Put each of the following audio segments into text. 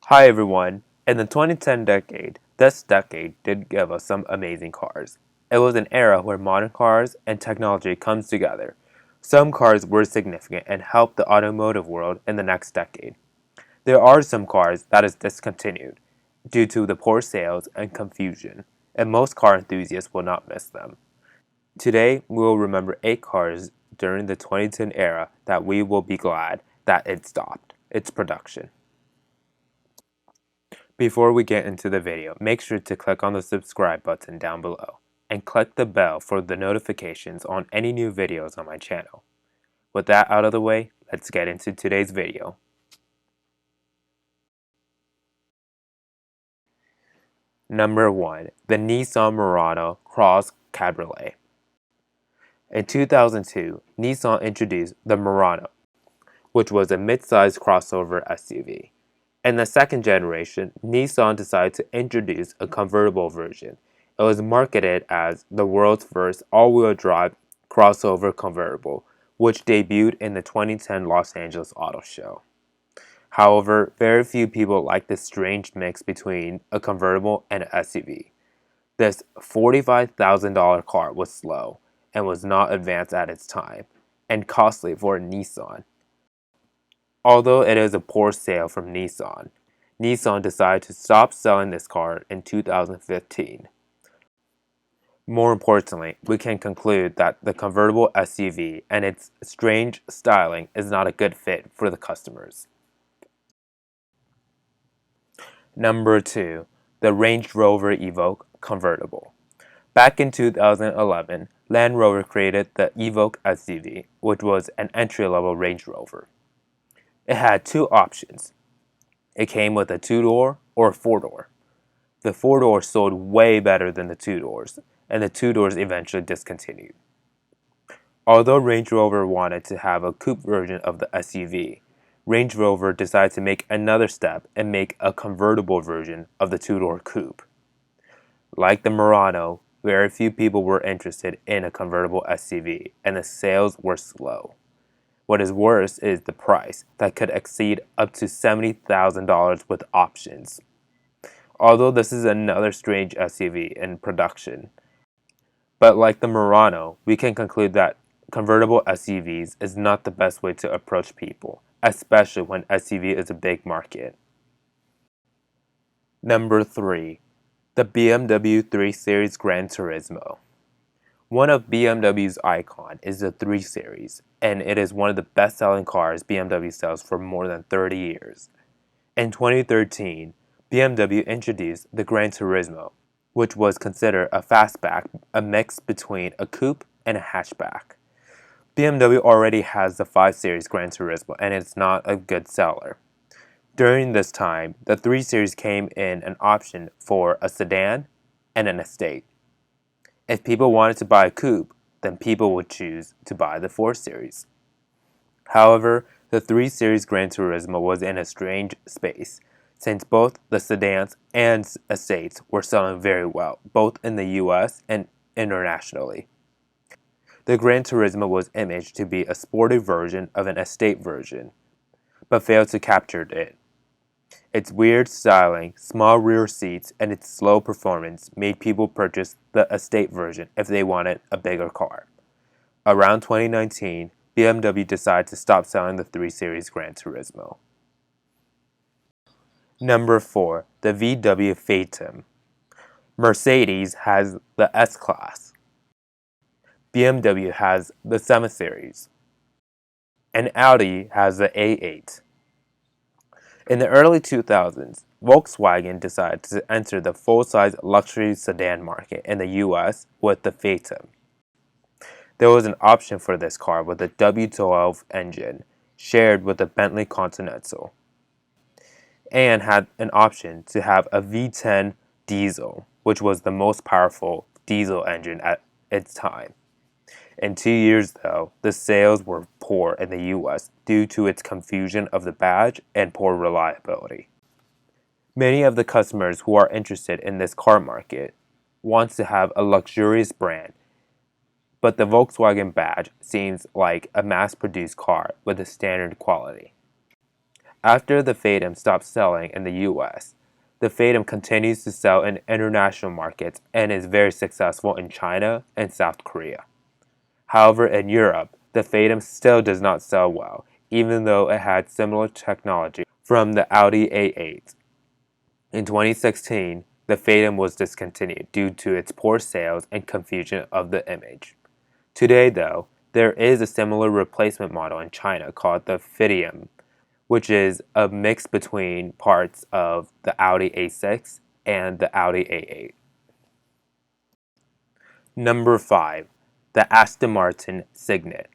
Hi everyone. In the 2010 decade, this decade did give us some amazing cars. It was an era where modern cars and technology comes together. Some cars were significant and helped the automotive world in the next decade. There are some cars that is discontinued due to the poor sales and confusion, and most car enthusiasts will not miss them. Today, we will remember 8 cars during the 2010 era that we will be glad that it stopped its production. Before we get into the video, make sure to click on the subscribe button down below and click the bell for the notifications on any new videos on my channel. With that out of the way, let's get into today's video. Number 1. The Nissan Murano Cross Cabriolet. In 2002, Nissan introduced the Murano, which was a mid-sized crossover SUV. In the second generation, Nissan decided to introduce a convertible version. It was marketed as the world's first all-wheel drive crossover convertible, which debuted in the 2010 Los Angeles Auto Show. However, very few people liked this strange mix between a convertible and an SUV. This $45,000 car was slow and was not advanced at its time, and costly for a Nissan. Although it is a poor sale from Nissan, Nissan decided to stop selling this car in 2015. More importantly, we can conclude that the convertible SUV and its strange styling is not a good fit for the customers. Number 2. The Range Rover Evoque Convertible. Back in 2011, Land Rover created the Evoque SUV, which was an entry-level Range Rover. It had two options. It came with a 2-door or a 4-door. The 4-door sold way better than the 2-doors, and the 2-doors eventually discontinued. Although Range Rover wanted to have a coupe version of the SUV, Range Rover decided to make another step and make a convertible version of the 2-door coupe. Like the Murano, very few people were interested in a convertible SUV, and the sales were slow. What is worse is the price that could exceed up to $70,000 with options. Although this is another strange SUV in production, but like the Murano, we can conclude that convertible SUVs is not the best way to approach people, especially when SUV is a big market. Number 3. The BMW 3 Series Gran Turismo. One of BMW's icon is the 3 Series, and it is one of the best-selling cars BMW sells for more than 30 years. In 2013, BMW introduced the Gran Turismo, which was considered a fastback, a mix between a coupe and a hatchback. BMW already has the 5 Series Gran Turismo, and it's not a good seller. During this time, the 3 Series came in an option for a sedan and an estate. If people wanted to buy a coupe, then people would choose to buy the 4 Series. However, the 3 Series Gran Turismo was in a strange space, since both the sedans and estates were selling very well, both in the US and internationally. The Gran Turismo was imaged to be a sporty version of an estate version, but failed to capture it. Its weird styling, small rear seats, and its slow performance made people purchase the estate version if they wanted a bigger car. Around 2019, BMW decided to stop selling the 3 Series Gran Turismo. Number 4. The VW Phaeton. Mercedes has the S-Class. BMW has the 7 Series. And Audi has the A8. In the early 2000s, Volkswagen decided to enter the full-size luxury sedan market in the US with the Phaeton. There was an option for this car with a W12 engine, shared with the Bentley Continental, and had an option to have a V10 diesel, which was the most powerful diesel engine at its time. In 2 years, though, the sales were poor in the US due to its confusion of the badge and poor reliability. Many of the customers who are interested in this car market want to have a luxurious brand, but the Volkswagen badge seems like a mass-produced car with a standard quality. After the Phaeton stopped selling in the US, the Phaeton continues to sell in international markets and is very successful in China and South Korea. However, in Europe, the Phaeton still does not sell well, even though it had similar technology from the Audi A8. In 2016, the Phaeton was discontinued due to its poor sales and confusion of the image. Today, though, there is a similar replacement model in China called the Phaeton, which is a mix between parts of the Audi A6 and the Audi A8. Number 5. The Aston Martin Cygnet.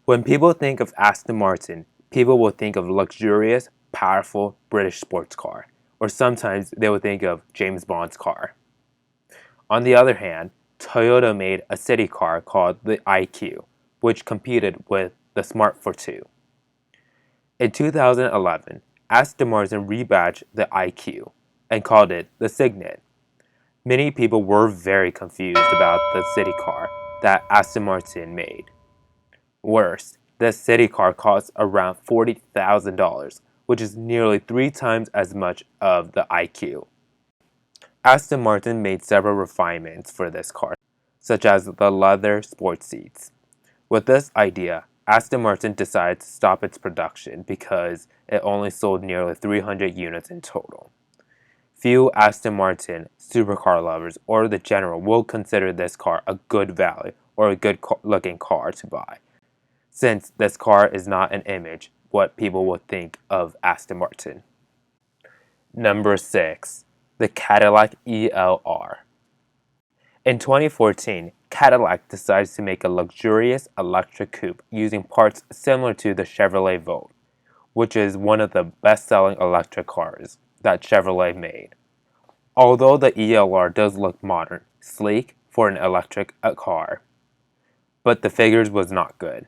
When people think of Aston Martin, people will think of luxurious, powerful British sports car, or sometimes they will think of James Bond's car. On the other hand, Toyota made a city car called the IQ, which competed with the Smart Fortwo. In 2011, Aston Martin rebadged the IQ and called it the Cygnet. Many people were very confused about the city car that Aston Martin made. Worse, this city car costs around $40,000, which is nearly 3 times as much of the IQ. Aston Martin made several refinements for this car, such as the leather sports seats. With this idea, Aston Martin decided to stop its production because it only sold nearly 300 units in total. Few Aston Martin supercar lovers or the general will consider this car a good value or a good looking car to buy, since this car is not an image what people would think of Aston Martin. Number 6. The Cadillac ELR. In 2014, Cadillac decided to make a luxurious electric coupe using parts similar to the Chevrolet Volt, which is one of the best-selling electric cars that Chevrolet made. Although the ELR does look modern, sleek for an electric car, but the figures was not good.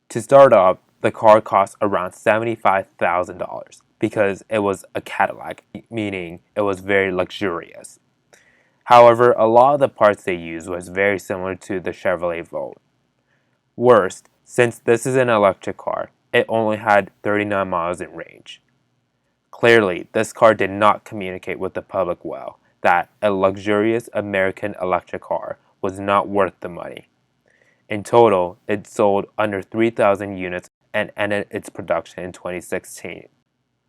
To start off, the car cost around $75,000 because it was a Cadillac, meaning it was very luxurious. However, a lot of the parts they used was very similar to the Chevrolet Volt. Worst, since this is an electric car, it only had 39 miles in range. Clearly, this car did not communicate with the public well that a luxurious American electric car was not worth the money. In total, it sold under 3,000 units and ended its production in 2016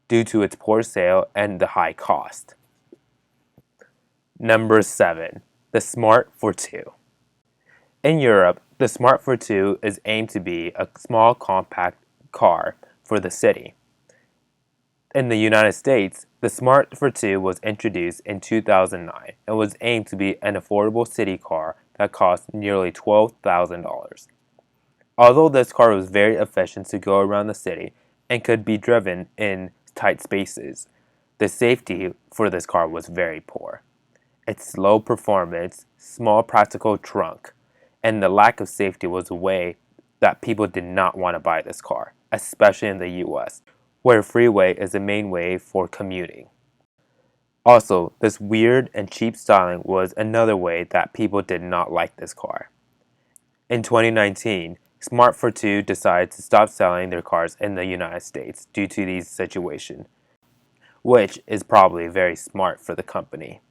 due to its poor sale and the high cost. Number 7. The Smart Fortwo. In Europe, the Smart Fortwo is aimed to be a small compact car for the city. In the United States, the Smart Fortwo was introduced in 2009 and was aimed to be an affordable city car that cost nearly $12,000. Although this car was very efficient to go around the city and could be driven in tight spaces, the safety for this car was very poor. Its low performance, small practical trunk, and the lack of safety was a way that people did not want to buy this car, especially in the US, where freeway is the main way for commuting. Also, this weird and cheap styling was another way that people did not like this car. In 2019, Smart Fortwo decided to stop selling their cars in the United States due to these situations, which is probably very smart for the company.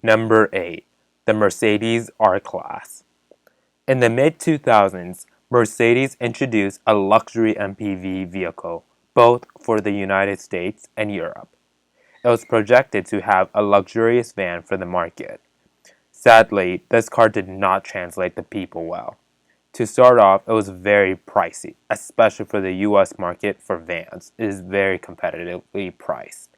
Number 8. The Mercedes R-Class. In the mid-2000s, Mercedes introduced a luxury MPV vehicle both for the United States and Europe. It was projected to have a luxurious van for the market. Sadly, this car did not translate to people well. To start off, it was very pricey, especially for the US market for vans. It is very competitively priced.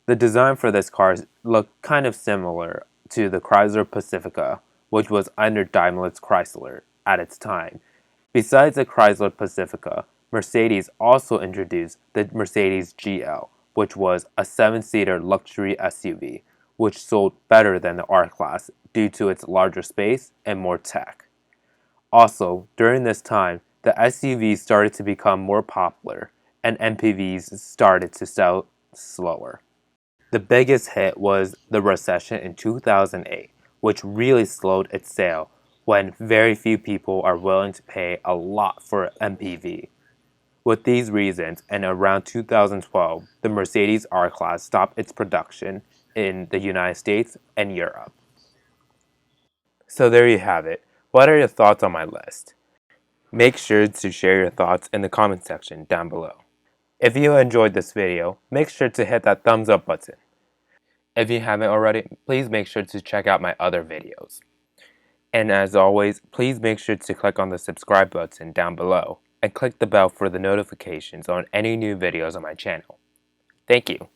The design for this car looked kind of similar to the Chrysler Pacifica, which was under Daimler's Chrysler at its time. Besides the Chrysler Pacifica, Mercedes also introduced the Mercedes GL, which was a 7-seater luxury SUV, which sold better than the R-Class due to its larger space and more tech. Also, during this time, the SUVs started to become more popular, and MPVs started to sell slower. The biggest hit was the recession in 2008, which really slowed its sale when very few people are willing to pay a lot for an MPV. With these reasons, and around 2012, the Mercedes R-Class stopped its production in the United States and Europe. So there you have it. What are your thoughts on my list? Make sure to share your thoughts in the comment section down below. If you enjoyed this video, make sure to hit that thumbs up button. If you haven't already, please make sure to check out my other videos. And as always, please make sure to click on the subscribe button down below and click the bell for the notifications on any new videos on my channel. Thank you.